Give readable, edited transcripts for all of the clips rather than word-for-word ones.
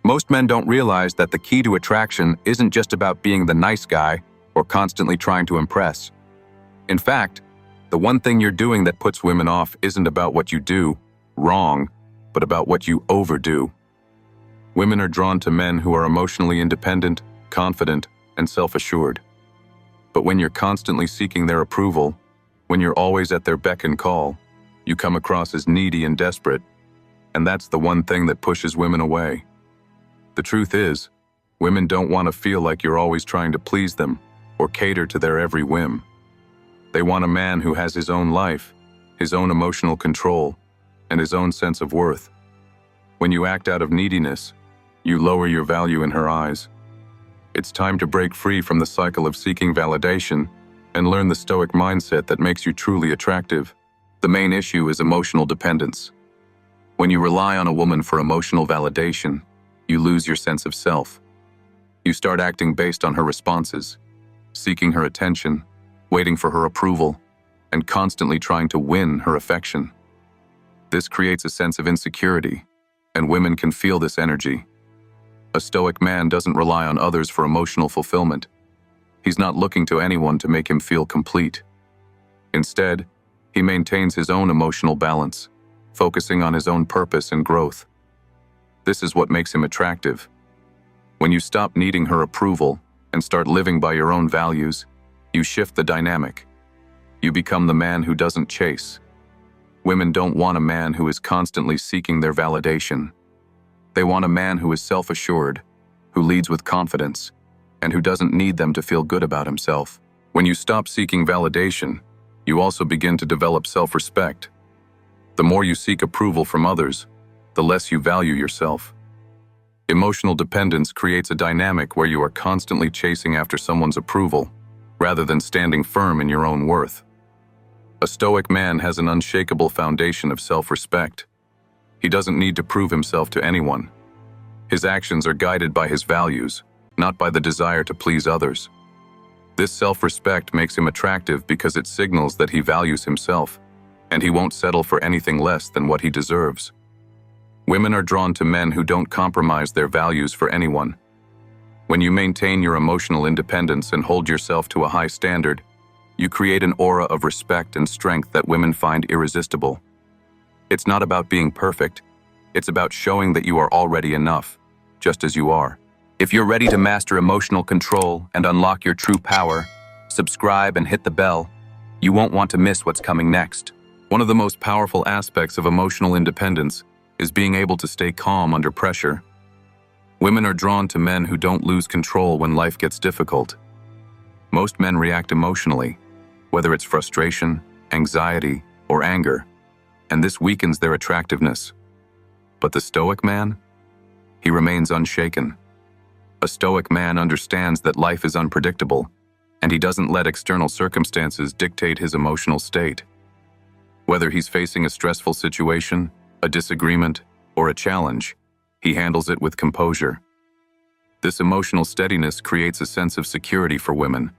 Most men don't realize that the key to attraction isn't just about being the nice guy or constantly trying to impress. In fact, the one thing you're doing that puts women off isn't about what you do wrong, but about what you overdo. Women are drawn to men who are emotionally independent, confident, and self-assured. But when you're constantly seeking their approval, when you're always at their beck and call, you come across as needy and desperate, and that's the one thing that pushes women away. The truth is, women don't want to feel like you're always trying to please them or cater to their every whim. They want a man who has his own life, his own emotional control, and his own sense of worth. When you act out of neediness, you lower your value in her eyes. It's time to break free from the cycle of seeking validation and learn the Stoic mindset that makes you truly attractive. The main issue is emotional dependence. When you rely on a woman for emotional validation, you lose your sense of self. You start acting based on her responses, seeking her attention, waiting for her approval, and constantly trying to win her affection. This creates a sense of insecurity, and women can feel this energy. A Stoic man doesn't rely on others for emotional fulfillment. He's not looking to anyone to make him feel complete. Instead, he maintains his own emotional balance, focusing on his own purpose and growth. This is what makes him attractive. When you stop needing her approval and start living by your own values, you shift the dynamic. You become the man who doesn't chase. Women don't want a man who is constantly seeking their validation. They want a man who is self-assured, who leads with confidence, and who doesn't need them to feel good about himself. When you stop seeking validation, you also begin to develop self-respect. The more you seek approval from others, the less you value yourself. Emotional dependence creates a dynamic where you are constantly chasing after someone's approval, rather than standing firm in your own worth. A Stoic man has an unshakable foundation of self-respect. He doesn't need to prove himself to anyone. His actions are guided by his values, not by the desire to please others. This self-respect makes him attractive because it signals that he values himself, and he won't settle for anything less than what he deserves. Women are drawn to men who don't compromise their values for anyone. When you maintain your emotional independence and hold yourself to a high standard, you create an aura of respect and strength that women find irresistible. It's not about being perfect. It's about showing that you are already enough, just as you are. If you're ready to master emotional control and unlock your true power, subscribe and hit the bell. You won't want to miss what's coming next. One of the most powerful aspects of emotional independence is being able to stay calm under pressure. Women are drawn to men who don't lose control when life gets difficult. Most men react emotionally, whether it's frustration, anxiety, or anger, and this weakens their attractiveness. But the Stoic man? He remains unshaken. A Stoic man understands that life is unpredictable, and he doesn't let external circumstances dictate his emotional state. Whether he's facing a stressful situation, a disagreement, or a challenge, he handles it with composure. This emotional steadiness creates a sense of security for women,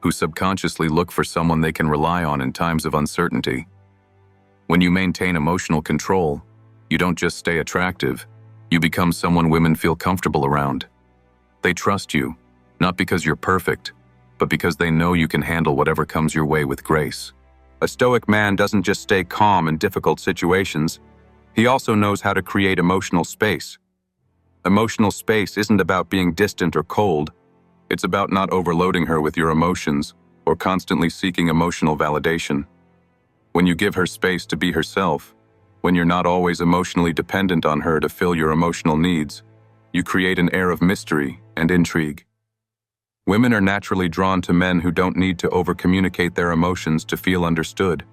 who subconsciously look for someone they can rely on in times of uncertainty. When you maintain emotional control, you don't just stay attractive, you become someone women feel comfortable around. They trust you, not because you're perfect, but because they know you can handle whatever comes your way with grace. A Stoic man doesn't just stay calm in difficult situations, he also knows how to create emotional space. Emotional space isn't about being distant or cold, it's about not overloading her with your emotions or constantly seeking emotional validation. When you give her space to be herself, when you're not always emotionally dependent on her to fill your emotional needs, you create an air of mystery and intrigue. Women are naturally drawn to men who don't need to over-communicate their emotions to feel understood.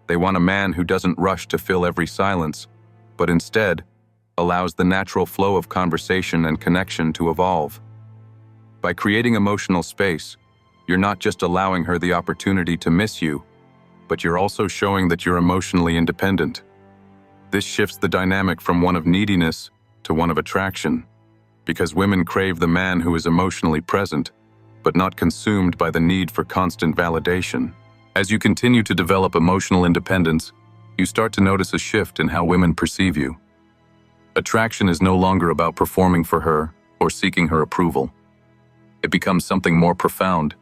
They want a man who doesn't rush to fill every silence, but instead allows the natural flow of conversation and connection to evolve. By creating emotional space, you're not just allowing her the opportunity to miss you, but you're also showing that you're emotionally independent. This shifts the dynamic from one of neediness to one of attraction, because women crave the man who is emotionally present, but not consumed by the need for constant validation. As you continue to develop emotional independence, you start to notice a shift in how women perceive you. Attraction is no longer about performing for her or seeking her approval. It becomes something more profound,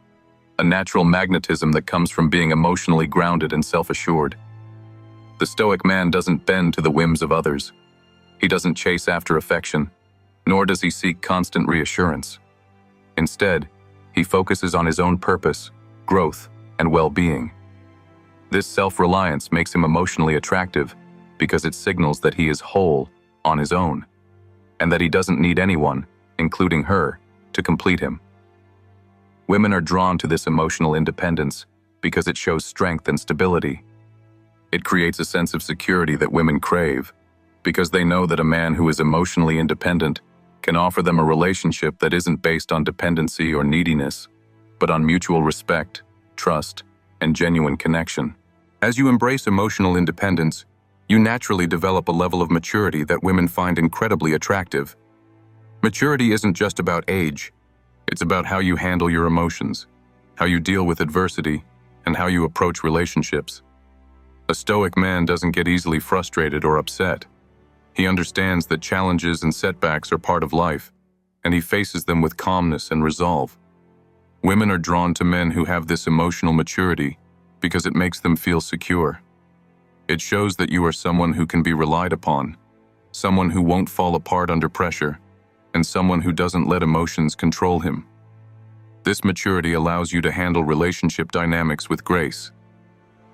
a natural magnetism that comes from being emotionally grounded and self-assured. The Stoic man doesn't bend to the whims of others. He doesn't chase after affection, nor does he seek constant reassurance. Instead, he focuses on his own purpose, growth, and well-being. This self-reliance makes him emotionally attractive because it signals that he is whole on his own, and that he doesn't need anyone, including her, to complete him. Women are drawn to this emotional independence because it shows strength and stability. It creates a sense of security that women crave, because they know that a man who is emotionally independent can offer them a relationship that isn't based on dependency or neediness, but on mutual respect, trust, and genuine connection. As you embrace emotional independence, you naturally develop a level of maturity that women find incredibly attractive. Maturity isn't just about age. It's about how you handle your emotions, how you deal with adversity, and how you approach relationships. A Stoic man doesn't get easily frustrated or upset. He understands that challenges and setbacks are part of life, and he faces them with calmness and resolve. Women are drawn to men who have this emotional maturity because it makes them feel secure. It shows that you are someone who can be relied upon, someone who won't fall apart under pressure, and someone who doesn't let emotions control him. This maturity allows you to handle relationship dynamics with grace.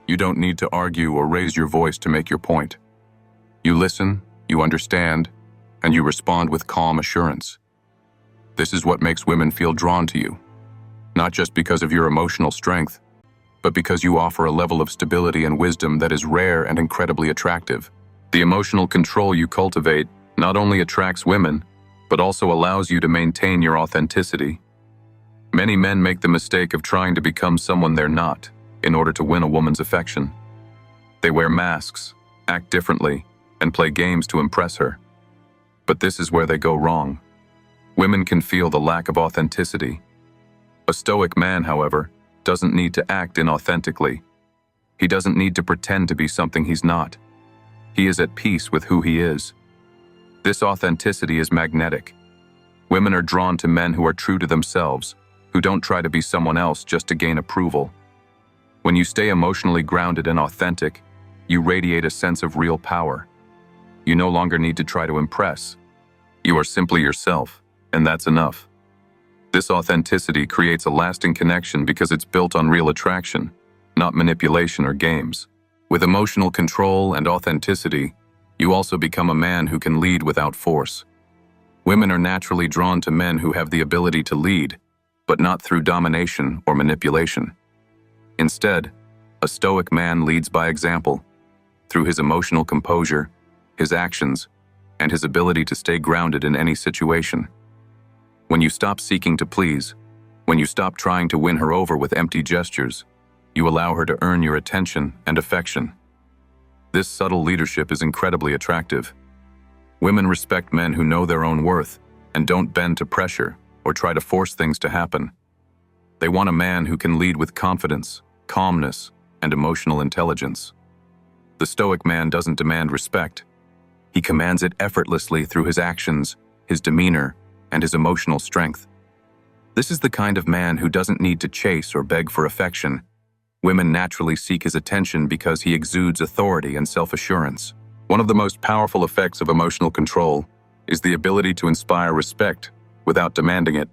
You don't need to argue or raise your voice to make your point. You listen, you understand, and you respond with calm assurance. This is what makes women feel drawn to you, not just because of your emotional strength, but because you offer a level of stability and wisdom that is rare and incredibly attractive. The emotional control you cultivate not only attracts women, but also allows you to maintain your authenticity. Many men make the mistake of trying to become someone they're not in order to win a woman's affection. They wear masks, act differently, and play games to impress her. But this is where they go wrong. Women can feel the lack of authenticity. A Stoic man, however, doesn't need to act inauthentically. He doesn't need to pretend to be something he's not. He is at peace with who he is. This authenticity is magnetic. Women are drawn to men who are true to themselves, who don't try to be someone else just to gain approval. When you stay emotionally grounded and authentic, you radiate a sense of real power. You no longer need to try to impress. You are simply yourself, and that's enough. This authenticity creates a lasting connection because it's built on real attraction, not manipulation or games. With emotional control and authenticity, you also become a man who can lead without force. Women are naturally drawn to men who have the ability to lead, but not through domination or manipulation. Instead, a Stoic man leads by example, through his emotional composure, his actions, and his ability to stay grounded in any situation. When you stop seeking to please, when you stop trying to win her over with empty gestures, you allow her to earn your attention and affection. This subtle leadership is incredibly attractive. Women respect men who know their own worth and don't bend to pressure or try to force things to happen. They want a man who can lead with confidence, calmness, and emotional intelligence. The Stoic man doesn't demand respect. He commands it effortlessly through his actions, his demeanor, and his emotional strength. This is the kind of man who doesn't need to chase or beg for affection. Women naturally seek his attention because he exudes authority and self-assurance. One of the most powerful effects of emotional control is the ability to inspire respect without demanding it.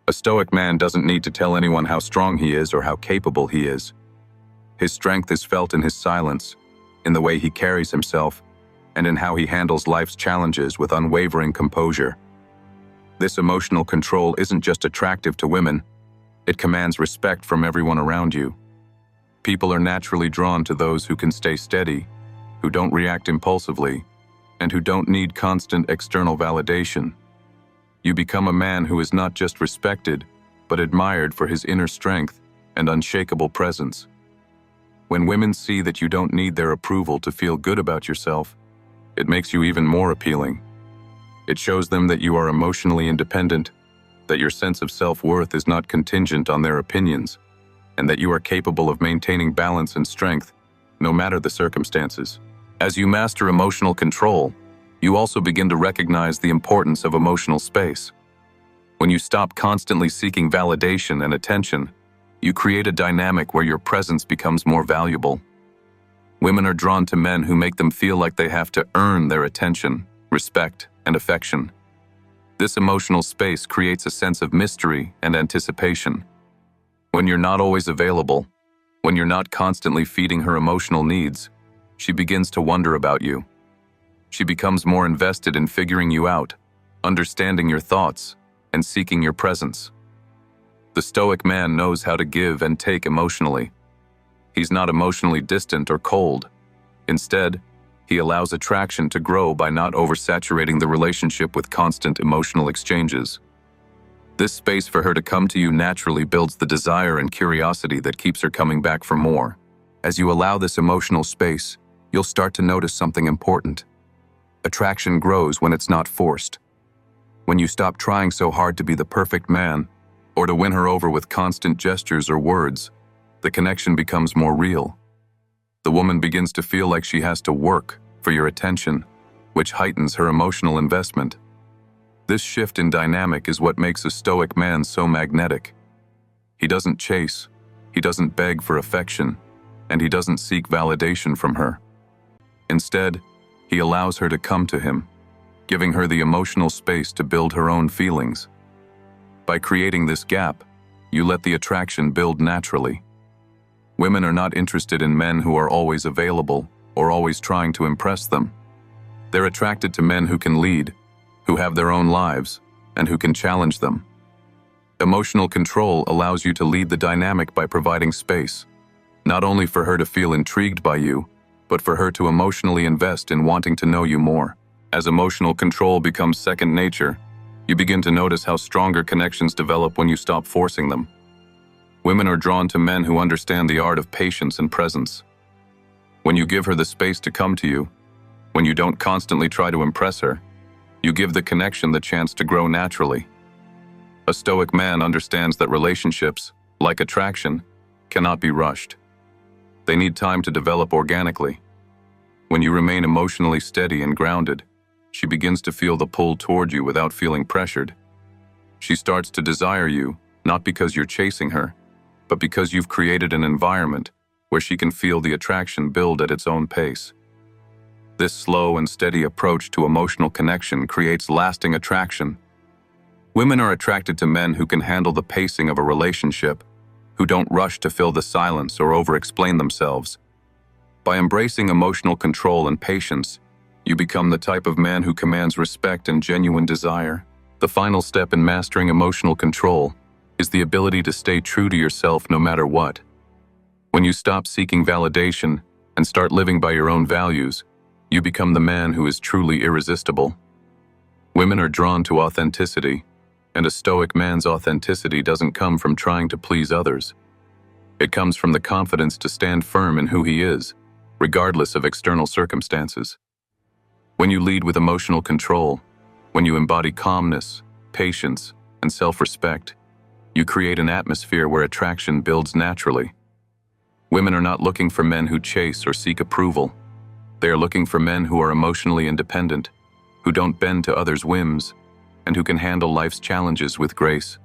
A Stoic man doesn't need to tell anyone how strong he is or how capable he is. His strength is felt in his silence, in the way he carries himself, and in how he handles life's challenges with unwavering composure. This emotional control isn't just attractive to women, it commands respect from everyone around you. People are naturally drawn to those who can stay steady, who don't react impulsively, and who don't need constant external validation. You become a man who is not just respected, but admired for his inner strength and unshakable presence. When women see that you don't need their approval to feel good about yourself, it makes you even more appealing. It shows them that you are emotionally independent, that your sense of self-worth is not contingent on their opinions, and that you are capable of maintaining balance and strength, no matter the circumstances. As you master emotional control, You also begin to recognize the importance of emotional space. When you stop constantly seeking validation and attention, you create a dynamic where your presence becomes more valuable. Women are drawn to men who make them feel like they have to earn their attention, respect, and affection. This emotional space creates a sense of mystery and anticipation. When you're not always available, when you're not constantly feeding her emotional needs, she begins to wonder about you. She becomes more invested in figuring you out, understanding your thoughts, and seeking your presence. The Stoic man knows how to give and take emotionally. He's not emotionally distant or cold. Instead, he allows attraction to grow by not oversaturating the relationship with constant emotional exchanges. This space for her to come to you naturally builds the desire and curiosity that keeps her coming back for more. As you allow this emotional space, you'll start to notice something important. Attraction grows when it's not forced. When you stop trying so hard to be the perfect man, or to win her over with constant gestures or words, the connection becomes more real. The woman begins to feel like she has to work for your attention, which heightens her emotional investment. This shift in dynamic is what makes a Stoic man so magnetic. He doesn't chase, he doesn't beg for affection, and he doesn't seek validation from her. Instead, he allows her to come to him, giving her the emotional space to build her own feelings. By creating this gap, you let the attraction build naturally. Women are not interested in men who are always available or always trying to impress them. They're attracted to men who can lead, who have their own lives, and who can challenge them. Emotional control allows you to lead the dynamic by providing space, not only for her to feel intrigued by you, but for her to emotionally invest in wanting to know you more. As emotional control becomes second nature, you begin to notice how stronger connections develop when you stop forcing them. Women are drawn to men who understand the art of patience and presence. When you give her the space to come to you, when you don't constantly try to impress her, you give the connection the chance to grow naturally. A Stoic man understands that relationships, like attraction, cannot be rushed. They need time to develop organically. When you remain emotionally steady and grounded, she begins to feel the pull toward you without feeling pressured. She starts to desire you, not because you're chasing her, but because you've created an environment where she can feel the attraction build at its own pace. This slow and steady approach to emotional connection creates lasting attraction. Women are attracted to men who can handle the pacing of a relationship, who don't rush to fill the silence or over-explain themselves. By embracing emotional control and patience, you become the type of man who commands respect and genuine desire. The final step in mastering emotional control is the ability to stay true to yourself no matter what. When you stop seeking validation and start living by your own values, you become the man who is truly irresistible. Women are drawn to authenticity, and a Stoic man's authenticity doesn't come from trying to please others. It comes from the confidence to stand firm in who he is, regardless of external circumstances. When you lead with emotional control, when you embody calmness, patience, and self-respect, you create an atmosphere where attraction builds naturally. Women are not looking for men who chase or seek approval. They are looking for men who are emotionally independent, who don't bend to others' whims, and who can handle life's challenges with grace.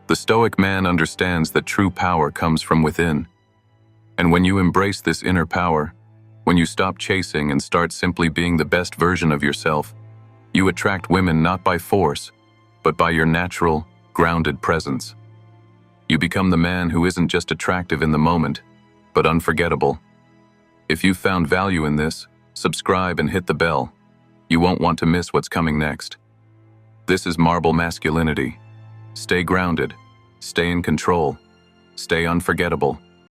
The Stoic man understands that true power comes from within. And when you embrace this inner power, when you stop chasing and start simply being the best version of yourself, you attract women not by force, but by your natural, grounded presence. You become the man who isn't just attractive in the moment, but unforgettable. If you've found value in this, subscribe and hit the bell. You won't want to miss what's coming next. This is Marble Masculinity. Stay grounded, stay in control, stay unforgettable.